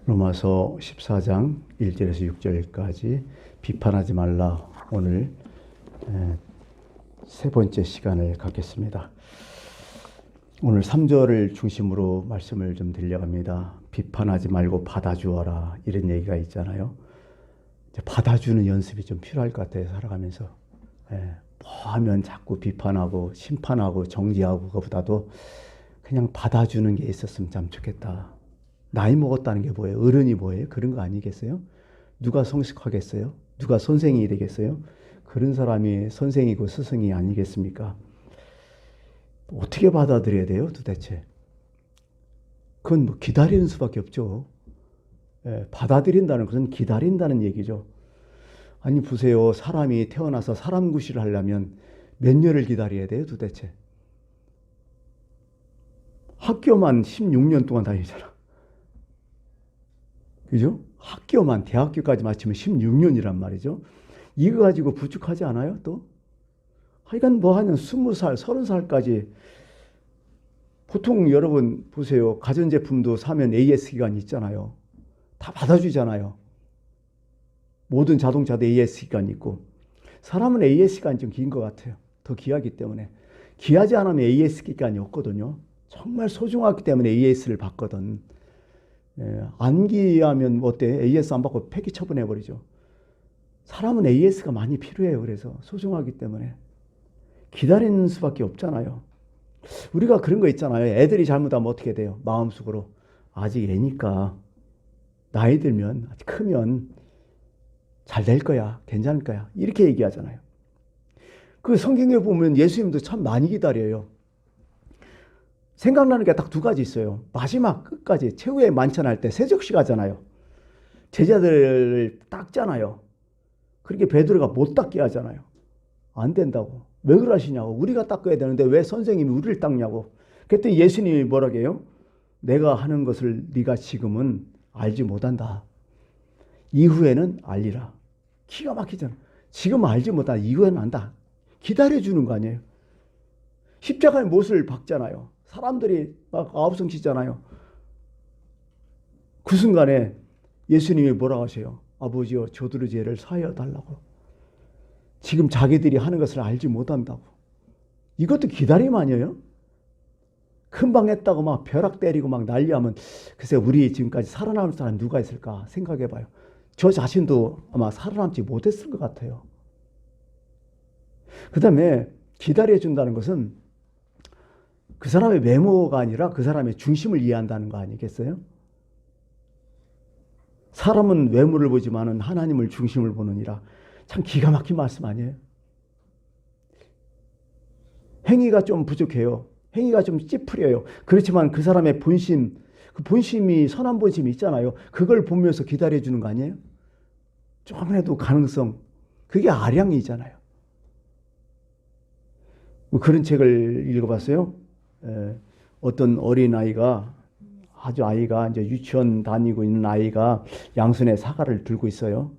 로마서 14장 1절에서 6절까지 비판하지 말라. 오늘 세 번째 시간을 갖겠습니다. 오늘 3절을 중심으로 말씀을 좀 드리려고 합니다. 비판하지 말고 받아주어라, 이런 얘기가 있잖아요. 받아주는 연습이 좀 필요할 것 같아요. 살아가면서 뭐 하면 자꾸 비판하고 심판하고 정죄하고 그거보다도 그냥 받아주는 게 있었으면 참 좋겠다. 나이 먹었다는 게 뭐예요? 어른이 뭐예요? 그런 거 아니겠어요? 누가 성숙하겠어요? 누가 선생이 되겠어요? 그런 사람이 선생이고 스승이 아니겠습니까? 어떻게 받아들여야 돼요, 도대체? 그건 뭐 기다리는 수밖에 없죠. 받아들인다는 것은 기다린다는 얘기죠. 아니 보세요. 사람이 태어나서 사람 구실을 하려면 몇 년을 기다려야 돼요, 도대체? 학교만 16년 동안 다니잖아. 그죠? 학교만 대학교까지 마치면 16년이란 말이죠. 이거 가지고 부족하지 않아요, 또? 하여간 뭐 하면 20살, 30살까지. 보통 여러분 보세요. 가전제품도 사면 AS 기간이 있잖아요. 다 받아주잖아요. 모든 자동차도 AS 기간이 있고. 사람은 AS 기간이 좀 긴 것 같아요. 더 귀하기 때문에. 귀하지 않으면 AS 기간이 없거든요. 정말 소중하기 때문에 AS를 받거든. 안 귀하면 어때? AS 안 받고 폐기 처분해버리죠. 사람은 AS가 많이 필요해요. 그래서 소중하기 때문에. 기다리는 수밖에 없잖아요. 우리가 그런 거 있잖아요. 애들이 잘못하면 어떻게 돼요? 마음속으로. 아직 애니까 나이 들면, 아직 크면 잘 될 거야. 괜찮을 거야. 이렇게 얘기하잖아요. 그 성경에 보면 예수님도 참 많이 기다려요. 생각나는 게 딱 두 가지 있어요. 마지막 끝까지 최후의 만찬할 때 세족식 하잖아요. 제자들을 닦잖아요. 그렇게 베드로가 못 닦게 하잖아요. 안 된다고. 왜 그러시냐고. 우리가 닦아야 되는데 왜 선생님이 우리를 닦냐고. 그랬더니 예수님이 뭐라고 해요? 내가 하는 것을 네가 지금은 알지 못한다. 이후에는 알리라. 기가 막히잖아. 지금 알지 못한다. 이후에는 안다. 기다려주는 거 아니에요. 십자가에 못을 박잖아요. 사람들이 막 아우성 치잖아요. 그 순간에 예수님이 뭐라고 하세요? 아버지여, 저들의 죄를 사하여 달라고. 지금 자기들이 하는 것을 알지 못한다고. 이것도 기다림 아니에요? 금방 했다고 막 벼락 때리고 막 난리하면 글쎄 우리 지금까지 살아남을 사람 누가 있을까 생각해봐요. 저 자신도 아마 살아남지 못했을 것 같아요. 그 다음에 기다려준다는 것은 그 사람의 외모가 아니라 그 사람의 중심을 이해한다는 거 아니겠어요? 사람은 외모를 보지만은 하나님을 중심을 보느니라. 참 기가 막힌 말씀 아니에요? 행위가 좀 부족해요. 행위가 좀 찌푸려요. 그렇지만 그 사람의 본심, 그 본심이 선한 본심이 있잖아요. 그걸 보면서 기다려주는 거 아니에요? 조금이라도 가능성, 그게 아량이잖아요. 뭐 그런 책을 읽어봤어요. 어떤 어린아이가, 아주 아이가 이제 유치원 다니고 있는 아이가 양손에 사과를 들고 있어요.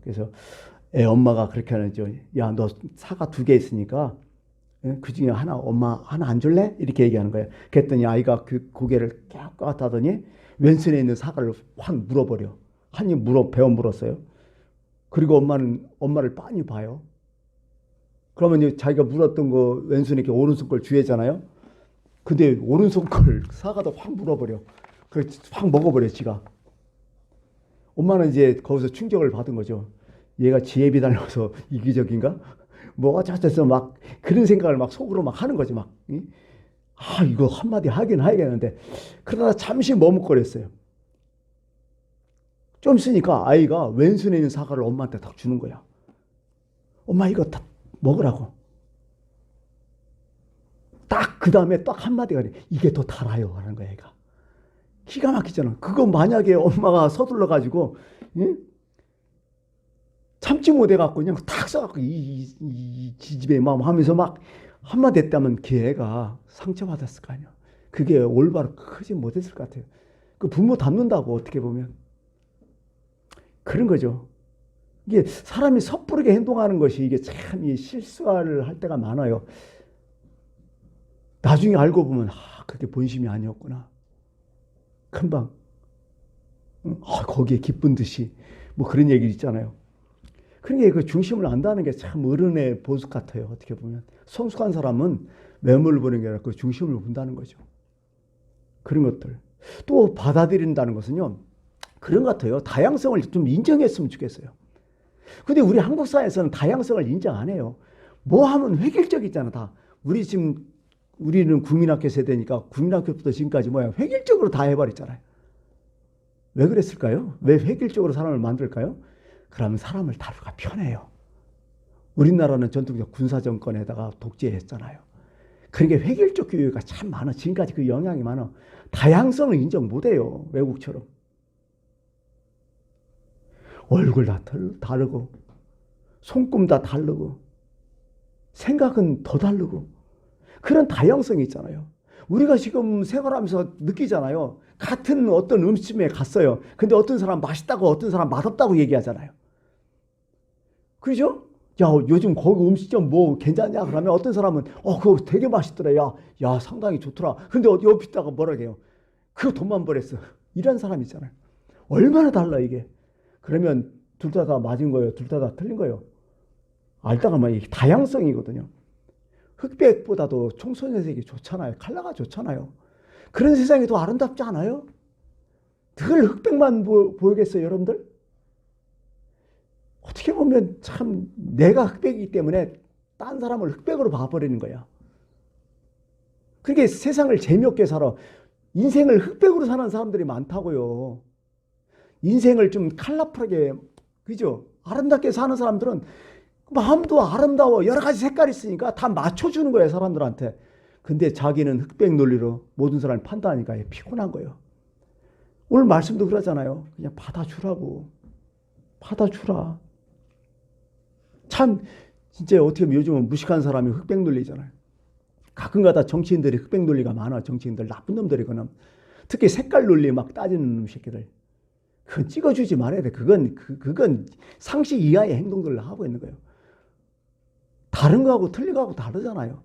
그래서 애 엄마가 그렇게 하죠. 야, 너 사과 2개 있으니까 그 중에 하나, 엄마 하나 안 줄래? 이렇게 얘기하는 거예요. 그랬더니 아이가 그 고개를 깨끗 하더니 왼손에 있는 사과를 확 물어버려. 한 입 베어 물었어요. 그리고 엄마를 빤히 봐요. 그러면 이제 자기가 물었던 거 왼손에 이렇게 오른손 걸 쥐잖아요. 근데 오른손 걸 사과도 확 물어버려. 그래서 확 먹어버려, 지가. 엄마는 이제 거기서 충격을 받은 거죠. 얘가 지혜비 닮아서 이기적인가? 뭐 어쩌저쩌 막 그런 생각을 막 속으로 막 하는 거지, 막. 아, 이거 한마디 하긴 하겠는데. 그러다 잠시 머뭇거렸어요. 좀 있으니까 아이가 왼손에 있는 사과를 엄마한테 딱 주는 거야. 엄마 이거 다 먹으라고. 딱 그 다음에 딱 한마디가 돼. 이게 더 달아요. 하는 거야, 얘가. 기가 막히잖아. 그거 만약에 엄마가 서둘러가지고, 응? 참지 못해갖고 그냥 탁 써갖고 이 지지배 마음 하면서 막 한마디 했다면 걔가 상처받았을 거 아니야. 그게 올바로 크지 못했을 것 같아요. 그 부모 닮는다고 어떻게 보면. 그런 거죠. 이게 사람이 섣부르게 행동하는 것이 이게 참 실수를 할 때가 많아요. 나중에 알고 보면 그게 본심이 아니었구나. 금방. 거기에 기쁜 듯이 뭐 그런 얘기 있잖아요. 그러니까 그 중심을 안다는 게 참 어른의 보석 같아요. 어떻게 보면 성숙한 사람은 외모를 보는 게 아니라 그 중심을 본다는 거죠. 그런 것들 또 받아들인다는 것은요. 그런 것 같아요. 다양성을 좀 인정했으면 좋겠어요. 근데 우리 한국 사회에서는 다양성을 인정 안 해요. 뭐 하면 획일적이잖아 다. 우리는 국민학교 세대니까 국민학교부터 지금까지 뭐야 획일적으로 다 해버렸잖아요. 왜 그랬을까요? 왜 획일적으로 사람을 만들까요? 그러면 사람을 다루기가 편해요. 우리나라는 전통적 군사정권에다가 독재했잖아요. 그러니까 획일적 교육이 참 많아. 지금까지 그 영향이 많아. 다양성을 인정 못해요. 외국처럼. 얼굴 다 다르고 손금 다 다르고 생각은 더 다르고 그런 다양성이 있잖아요. 우리가 지금 생활하면서 느끼잖아요. 같은 어떤 음식점에 갔어요. 근데 어떤 사람 맛있다고 어떤 사람 맛없다고 얘기하잖아요. 그죠? 야, 요즘 거기 음식점 뭐 괜찮냐? 그러면 어떤 사람은 그거 되게 맛있더라. 야, 상당히 좋더라. 근데 옆에 있다가 뭐라 해요? 그거 돈만 벌었어. 이런 사람 있잖아요. 얼마나 달라 이게. 그러면 둘 다 맞은 거예요. 둘 다 틀린 거예요. 알다가 막 이게 다양성이거든요. 흑백보다도 청소년색이 좋잖아요. 컬러가 좋잖아요. 그런 세상이 더 아름답지 않아요? 늘 흑백만 보이겠어요, 여러분들? 어떻게 보면 참 내가 흑백이기 때문에 딴 사람을 흑백으로 봐버리는 거야. 그러니까 세상을 재미없게 살아. 인생을 흑백으로 사는 사람들이 많다고요. 인생을 좀 컬러풀하게, 그죠? 아름답게 사는 사람들은 마음도 아름다워. 여러 가지 색깔이 있으니까 다 맞춰주는 거예요, 사람들한테. 근데 자기는 흑백 논리로 모든 사람을 판단하니까 피곤한 거예요. 오늘 말씀도 그러잖아요. 그냥 받아주라고. 받아주라. 참 진짜 어떻게 보면 요즘은 무식한 사람이 흑백 논리잖아요. 가끔가다 정치인들이 흑백 논리가 많아. 정치인들 나쁜 놈들이거나 특히 색깔 논리 막 따지는 놈 새끼들. 그건 찍어주지 말아야 돼. 그건 상식 이하의 행동들을 하고 있는 거예요. 다른 거하고 틀린 거하고 다르잖아요.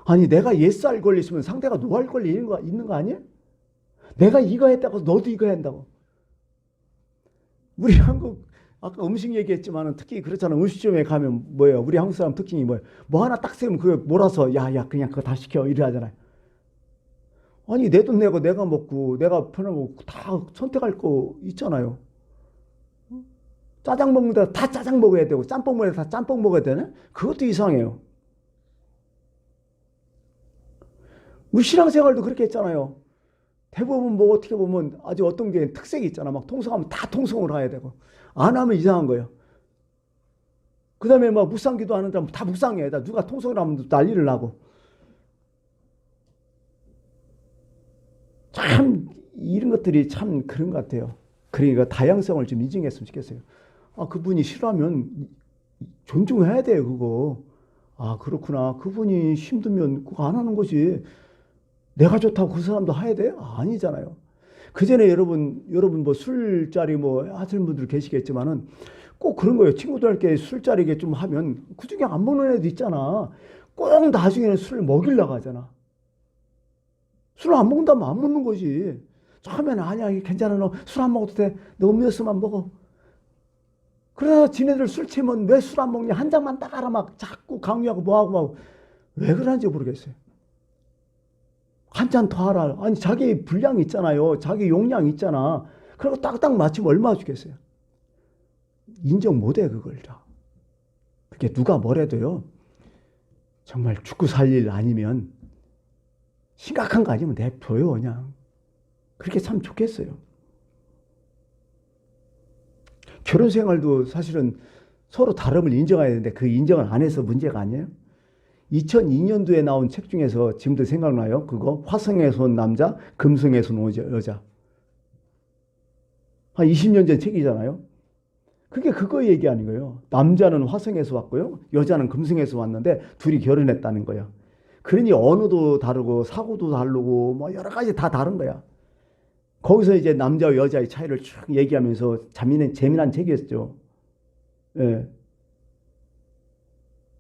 아니 내가 예스 알 권리 있으면 상대가 노 할 권리 있는 거 아니에요? 내가 이거 했다고 너도 이거 한다고. 우리 한국 아까 음식 얘기했지만 특히 그렇잖아. 음식점에 가면 뭐예요? 우리 한국 사람 특징이 뭐예요? 뭐 하나 딱 세우면 그거 몰아서 야 그냥 그거 다 시켜 이래 하잖아요. 아니 내 돈 내고 내가 먹고 내가 편하고 다 선택할 거 있잖아요. 짜장 먹는데 다 짜장 먹어야 되고 짬뽕 먹는데 다 짬뽕 먹어야 되네? 그것도 이상해요. 우리 신앙생활도 그렇게 했잖아요. 대부분 뭐 어떻게 보면 아주 어떤 게 특색이 있잖아. 막 통성하면 다 통성을 해야 되고 안 하면 이상한 거예요. 그 다음에 막 묵상기도 하는 사람 다 묵상해. 누가 통성을 하면 난리를 나고. 참 이런 것들이 참 그런 것 같아요. 그러니까 다양성을 좀 인정했으면 좋겠어요. 그분이 싫어하면 존중해야 돼요, 그거. 그렇구나. 그분이 힘들면 그거 안 하는 거지. 내가 좋다고 그 사람도 해야 돼? 아니잖아요. 그 전에 여러분 뭐 술자리 뭐 하시는 분들 계시겠지만은 꼭 그런 거예요. 친구들께 술자리 좀 하면 그 중에 안 먹는 애도 있잖아. 꼭 나중에는 술을 먹이려고 하잖아. 술 안 먹는다면 안 먹는 거지. 처음에는 아니야, 괜찮아. 너 술 안 먹어도 돼. 너 음료수만 먹어. 그러다 지네들 술 취하면 왜 술 안 먹냐? 한 잔만 따가라 막 자꾸 강요하고 뭐하고 막 왜 그러는지 모르겠어요. 한 잔 더 하라. 아니 자기 분량 있잖아요. 자기 용량 있잖아. 그리고 딱딱 맞추면 얼마 주겠어요. 인정 못해 그걸 다. 그렇게 누가 뭐래도요. 정말 죽고 살 일 아니면 심각한 거 아니면 냅둬요 그냥. 그렇게 참 좋겠어요. 결혼 생활도 사실은 서로 다름을 인정해야 되는데 그 인정을 안 해서 문제가 아니에요. 2002년도에 나온 책 중에서 지금도 생각나요? 그거 화성에서 온 남자, 금성에서 온 여자. 한 20년 전 책이잖아요. 그게 그거 얘기하는 거예요. 남자는 화성에서 왔고요. 여자는 금성에서 왔는데 둘이 결혼했다는 거예요. 그러니 언어도 다르고 사고도 다르고 뭐 여러 가지 다 다른 거야. 거기서 이제 남자와 여자의 차이를 쭉 얘기하면서 재미난 책이었죠. 예.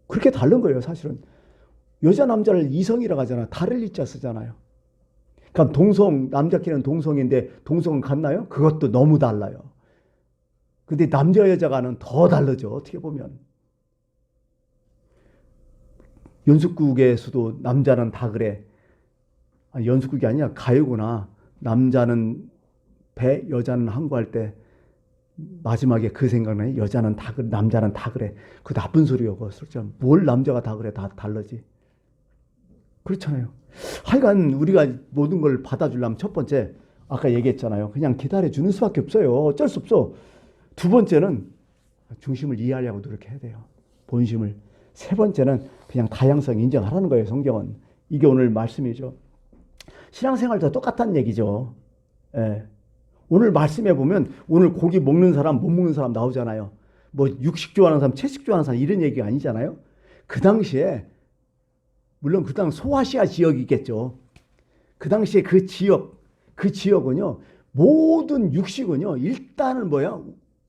그렇게 다른 거예요, 사실은. 여자 남자를 이성이라고 하잖아. 다를 이자 쓰잖아요. 그럼 남자끼리는 동성인데 동성은 같나요? 그것도 너무 달라요. 근데 남자 여자가는 더 다르죠. 어떻게 보면. 연습국에서도 남자는 다 그래. 연습국이 아니라 가요구나. 남자는 배, 여자는 항구 할 때 마지막에 그 생각나요. 여자는 다 그래, 남자는 다 그래. 그 나쁜 소리요. 뭘 남자가 다 그래. 다 다르지. 그렇잖아요. 하여간 우리가 모든 걸 받아주려면 첫 번째, 아까 얘기했잖아요. 그냥 기다려주는 수밖에 없어요. 어쩔 수 없어. 두 번째는 중심을 이해하려고 노력해야 돼요. 본심을. 세 번째는 그냥 다양성 인정하라는 거예요. 성경은. 이게 오늘 말씀이죠. 신앙생활도 똑같다는 얘기죠. 예. 오늘 말씀해 보면 오늘 고기 먹는 사람, 못 먹는 사람 나오잖아요. 뭐 육식 좋아하는 사람, 채식 좋아하는 사람 이런 얘기가 아니잖아요. 그 당시에 물론 그 당 소아시아 지역이 있겠죠. 그 당시에 그 지역은요. 모든 육식은요. 일단은 뭐야?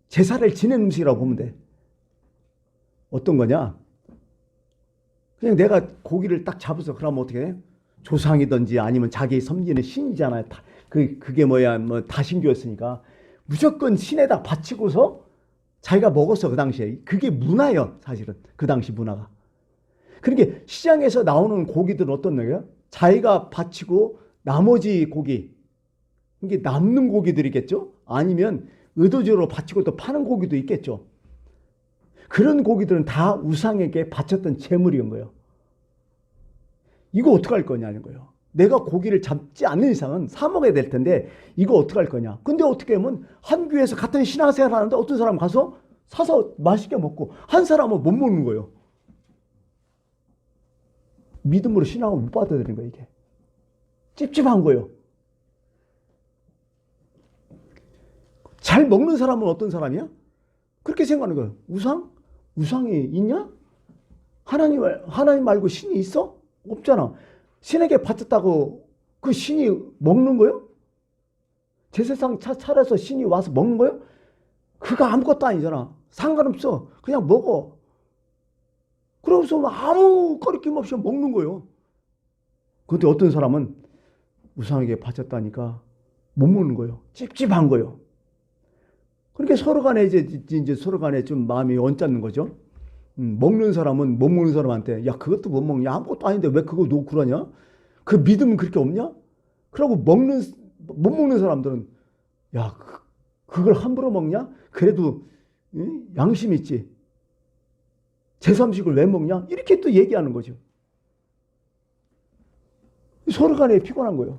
제사를 지낸 음식이라고 보면 돼. 어떤 거냐? 그냥 내가 고기를 딱 잡아서 그러면 어떻게 해? 조상이든지 아니면 자기 섬기는 신이잖아요. 그게 뭐야? 뭐 다신교였으니까 무조건 신에다 바치고서 자기가 먹었어. 그 당시에. 그게 문화예요. 사실은. 그 당시 문화가. 그러니까 시장에서 나오는 고기들은 어떤 거예요? 자기가 바치고 나머지 고기, 이게 남는 고기들이겠죠? 아니면 의도적으로 바치고 또 파는 고기도 있겠죠. 그런 고기들은 다 우상에게 바쳤던 제물인 거예요. 이거 어떡할 거냐는 거예요. 내가 고기를 잡지 않는 이상은 사 먹어야 될 텐데 이거 어떡할 거냐. 근데 어떻게 하면 한 교회에서 같은 신앙생활 하는데 어떤 사람 가서 사서 맛있게 먹고 한 사람은 못 먹는 거예요. 믿음으로 신앙을 못 받아들이는 거예요. 이게 찝찝한 거예요. 잘 먹는 사람은 어떤 사람이야? 그렇게 생각하는 거예요. 우상이 있냐? 하나님 말고 신이 있어? 없잖아. 신에게 바쳤다고 그 신이 먹는 거예요? 제사상 차려서 신이 와서 먹는 거예요? 그거 아무것도 아니잖아. 상관없어. 그냥 먹어. 그러고서 아무 거리낌 없이 먹는 거예요. 그런데 어떤 사람은 우상에게 바쳤다니까 못 먹는 거예요. 찝찝한 거예요. 그러니까 서로 간에 이제 서로 간에 좀 마음이 언짢는 거죠. 먹는 사람은 못 먹는 사람한테 야 그것도 못 먹냐? 아무것도 아닌데 왜 그거 놓고 그러냐? 그 믿음은 그렇게 없냐? 그러고 못 먹는 사람들은 야 그걸 함부로 먹냐? 그래도 양심 있지. 제삼식을 왜 먹냐? 이렇게 또 얘기하는 거죠. 서로 간에 피곤한 거예요.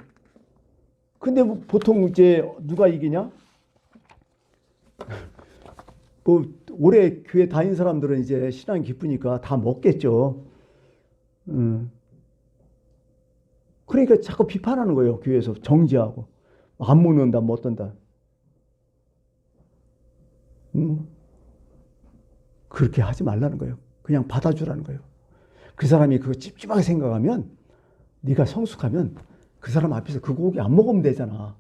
근데 보통 이제 누가 이기냐? 뭐 오래 교회 다닌 사람들은 이제 신앙이 깊으니까 다 먹겠죠. 그러니까 자꾸 비판하는 거예요. 교회에서 정지하고 안 먹는다 뭐 어떤다. 그렇게 하지 말라는 거예요. 그냥 받아주라는 거예요. 그 사람이 그거 찝찝하게 생각하면 네가 성숙하면 그 사람 앞에서 그 고기 안 먹으면 되잖아.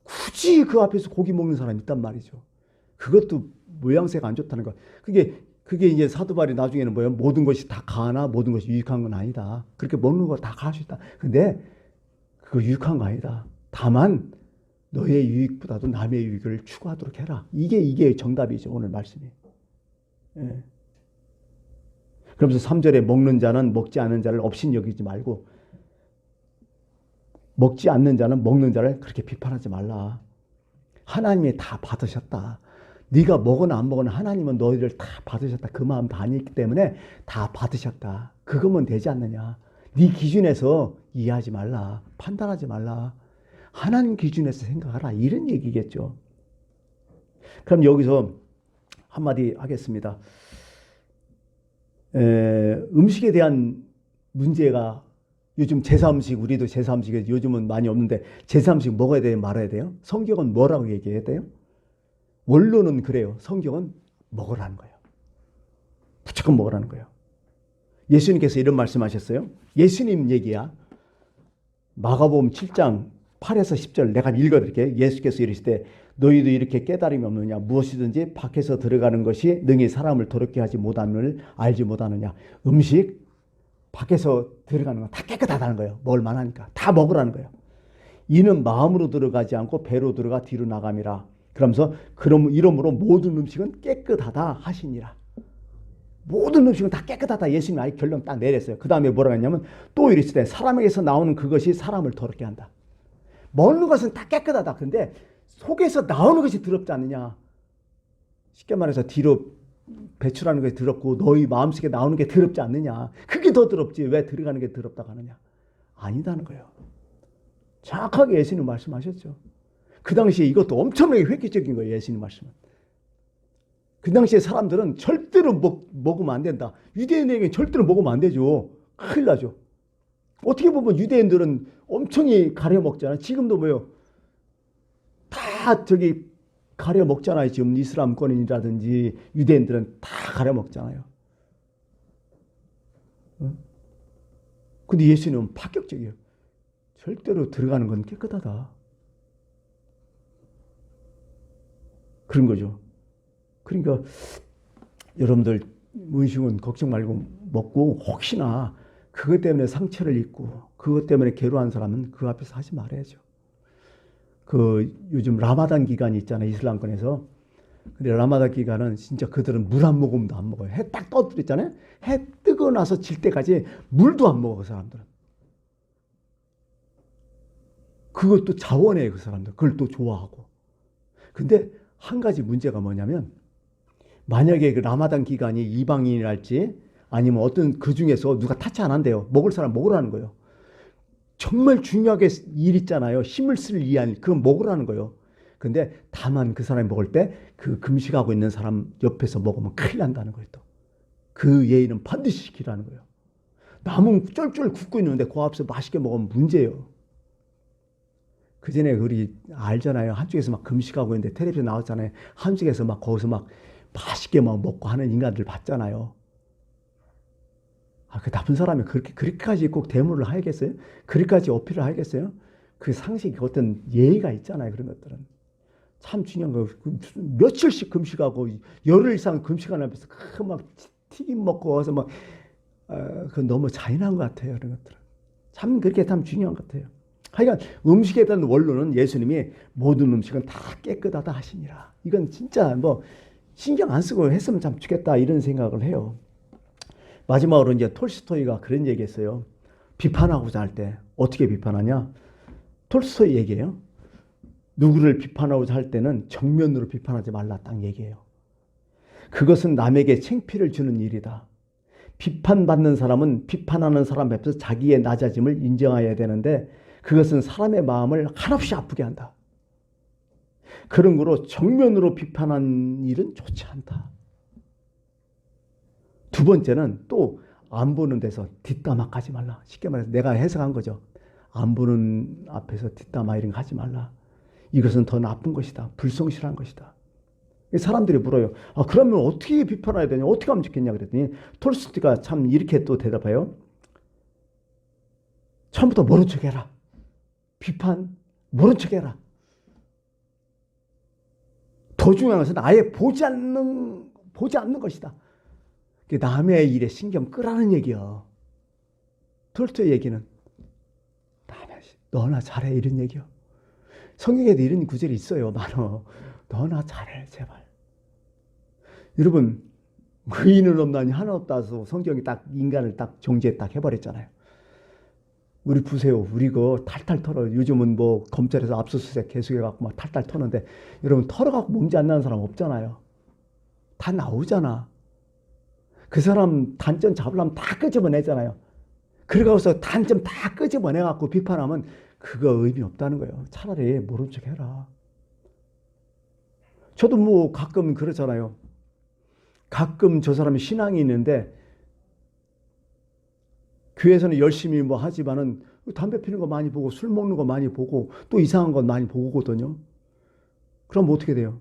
굳이 그 앞에서 고기 먹는 사람이 있단 말이죠. 그것도 모양새가 안 좋다는 거. 그게 이제 사도 바울이 나중에는 뭐예요? 모든 것이 다 가하나 모든 것이 유익한 건 아니다. 그렇게 먹는 거 다 가할 수 있다. 근데 그거 유익한 거 아니다. 다만 너의 유익보다도 남의 유익을 추구하도록 해라. 이게 정답이죠. 오늘 말씀이. 예. 그러면서 3절에 먹는 자는 먹지 않는 자를 업신 여기지 말고 먹지 않는 자는 먹는 자를 그렇게 비판하지 말라. 하나님이 다 받으셨다. 네가 먹거나 안 먹거나 하나님은 너희를 다 받으셨다. 그 마음 다 아니기 때문에 다 받으셨다. 그거면 되지 않느냐. 네 기준에서 이해하지 말라. 판단하지 말라. 하나님 기준에서 생각하라. 이런 얘기겠죠. 그럼 여기서 한마디 하겠습니다. 음식에 대한 문제가 요즘 제사 음식, 우리도 제사 음식에 요즘은 많이 없는데 제사 음식 먹어야 돼요? 말아야 돼요? 성경은 뭐라고 얘기해야 돼요? 원론은 그래요. 성경은 먹으라는 거예요. 무조건 먹으라는 거예요. 예수님께서 이런 말씀하셨어요. 예수님 얘기야. 마가복음 7장 8에서 10절 내가 읽어드릴게요. 예수께서 이르시되 너희도 이렇게 깨달음이 없느냐. 무엇이든지 밖에서 들어가는 것이 능히 사람을 더럽게 하지 못함을 알지 못하느냐. 음식 밖에서 들어가는 건 다 깨끗하다는 거예요. 먹을 만하니까. 다 먹으라는 거예요. 이는 마음으로 들어가지 않고 배로 들어가 뒤로 나감이라. 그러면서 그럼 이러므로 모든 음식은 깨끗하다 하시니라. 모든 음식은 다 깨끗하다 예수님이 아예 결론 딱 내렸어요. 그 다음에 뭐라고 했냐면 또 이르시되 사람에게서 나오는 그것이 사람을 더럽게 한다. 먹는 것은 다 깨끗하다. 근데 속에서 나오는 것이 더럽지 않느냐. 쉽게 말해서 뒤로 배출하는 게 더럽고 너희 마음속에 나오는 게 더럽지 않느냐. 그게 더 더럽지 왜 들어가는 게 더럽다고 하느냐. 아니다는 거예요. 정확하게 예수님 말씀하셨죠. 그 당시에 이것도 엄청나게 획기적인 거예요. 예수님 말씀은. 그 당시에 사람들은 절대로 먹으면 안 된다. 유대인에게 절대로 먹으면 안 되죠. 큰일 나죠. 어떻게 보면 유대인들은 엄청 가려 먹잖아요. 지금도 뭐요. 다 저기 가려 먹잖아요. 지금 이슬람권이라든지 유대인들은 다 가려 먹잖아요. 근데 예수님은 파격적이에요. 절대로 들어가는 건 깨끗하다. 그런 거죠. 그러니까 여러분들 음식은 걱정 말고 먹고 혹시나 그것 때문에 상처를 입고 그것 때문에 괴로워하는 사람은 그 앞에서 하지 말아야죠. 그 요즘 라마단 기간이 있잖아요. 이슬람권에서. 근데 라마단 기간은 진짜 그들은 물 한 모금도 안 먹어요. 해 딱 떠들었잖아요. 해 뜨고 나서 질 때까지 물도 안 먹어 그 사람들은. 그것도 자원해요 그 사람들. 그걸 또 좋아하고. 근데 한 가지 문제가 뭐냐면 만약에 그 라마단 기간이 이방인이랄지 아니면 어떤 그 중에서 누가 타치 안 한대요. 먹을 사람 먹으라는 거예요. 정말 중요하게 일 있잖아요. 힘을 쓸 일, 그건 먹으라는 거예요. 근데 다만 그 사람이 먹을 때 그 금식하고 있는 사람 옆에서 먹으면 큰일 난다는 거예요. 또. 그 예의는 반드시 지키라는 거예요. 남은 쫄쫄 굽고 있는데 그 앞에서 맛있게 먹으면 문제예요. 그 전에 우리 알잖아요. 한쪽에서 막 금식하고 있는데 텔레비전 나왔잖아요. 한쪽에서 막 거기서 막 맛있게 막 먹고 하는 인간들 봤잖아요. 그 나쁜 사람이 그렇게까지 꼭 대물을 하겠어요? 그렇게까지 어필을 하겠어요? 그 상식이 어떤 예의가 있잖아요. 그런 것들은. 참 중요한 거. 며칠씩 금식하고 열흘 이상 금식하는 앞에서 막 튀김 먹고 와서 막 그건 너무 잔인한 것 같아요. 그런 것들은. 참 그렇게 참 중요한 것 같아요. 하여간 음식에 대한 원론은 예수님이 모든 음식은 다 깨끗하다 하시니라. 이건 진짜 뭐 신경 안 쓰고 했으면 참 좋겠다 이런 생각을 해요. 마지막으로 이제 톨스토이가 그런 얘기했어요. 비판하고자 할 때 어떻게 비판하냐? 톨스토이 얘기예요. 누구를 비판하고자 할 때는 정면으로 비판하지 말라 딱 얘기해요. 그것은 남에게 창피를 주는 일이다. 비판받는 사람은 비판하는 사람 앞에서 자기의 낮아짐을 인정해야 되는데 그것은 사람의 마음을 한없이 아프게 한다. 그런 거로 정면으로 비판한 일은 좋지 않다. 두 번째는 또 안 보는 데서 뒷담화 하지 말라. 쉽게 말해서 내가 해석한 거죠. 안 보는 앞에서 뒷담화 이런 거 하지 말라. 이것은 더 나쁜 것이다. 불성실한 것이다. 사람들이 물어요. 그러면 어떻게 비판해야 되냐? 어떻게 하면 좋겠냐? 그랬더니 톨스토이가 참 이렇게 또 대답해요. 처음부터 모른 척해라. 비판 모른 척해라. 더 중요한 것은 아예 보지 않는 것이다. 남의 일에 신경 끄라는 얘기야. 톨스토이 얘기는 너나 잘해 이런 얘기야. 성경에도 이런 구절이 있어요. 많어. 너나 잘해 제발. 여러분 의인은 없나니 하나 없다서 성경이 딱 인간을 딱 정죄 딱 해버렸잖아요. 우리 보세요. 우리 그 탈탈 털어. 요즘은 뭐 검찰에서 압수수색 계속해갖고 막 탈탈 터는데 여러분 털어갖고 문제 안 나는 사람 없잖아요. 다 나오잖아. 그 사람 단점 잡으려면 다 끄집어내잖아요. 그러고서 단점 다 끄집어내갖고 비판하면 그거 의미 없다는 거예요. 차라리 모른 척 해라. 저도 뭐 가끔 그러잖아요. 가끔 저 사람이 신앙이 있는데 교회에서는 열심히 뭐 하지만은 담배 피는 거 많이 보고 술 먹는 거 많이 보고 또 이상한 건 많이 보거든요. 그럼 어떻게 돼요?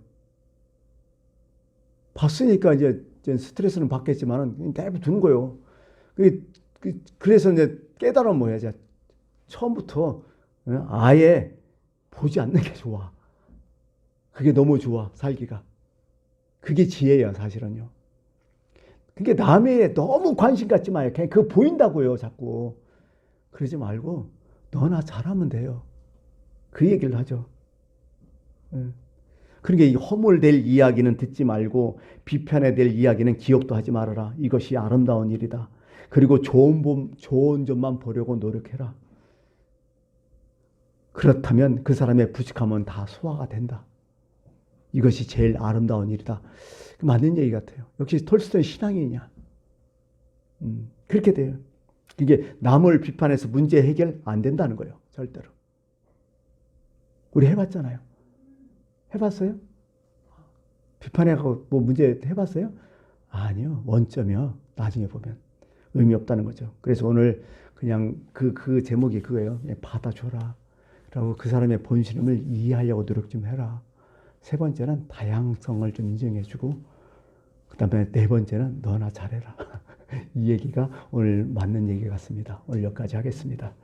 봤으니까 이제 스트레스는 받겠지만은 내버두는 거예요. 그래서 이제 깨달으면 뭐야? 이제 처음부터 아예 보지 않는 게 좋아. 그게 너무 좋아, 살기가. 그게 지혜야, 사실은요. 그게 남의 일에 너무 관심 갖지 마요. 그냥 그거 보인다고요, 자꾸. 그러지 말고 너나 잘하면 돼요. 그 얘기를 하죠. 예. 그러니까 이 허물될 이야기는 듣지 말고 비판에 될 이야기는 기억도 하지 말아라. 이것이 아름다운 일이다. 그리고 좋은 점만 보려고 노력해라. 그렇다면 그 사람의 부족함은 다 소화가 된다. 이것이 제일 아름다운 일이다. 맞는 얘기 같아요. 역시 톨스토이 신앙인이야. 그렇게 돼요. 이게 남을 비판해서 문제 해결 안 된다는 거예요. 절대로. 우리 해봤잖아요. 해봤어요? 비판해가고 뭐 문제 해봤어요? 아니요. 원점이요. 나중에 보면 의미 없다는 거죠. 그래서 오늘 그냥 그 제목이 그거예요. 그냥 받아줘라. 라고 그 사람의 본심을 이해하려고 노력 좀 해라. 세 번째는 다양성을 좀 인정해주고, 그 다음에 네 번째는 너나 잘해라. 이 얘기가 오늘 맞는 얘기 같습니다. 오늘 여기까지 하겠습니다.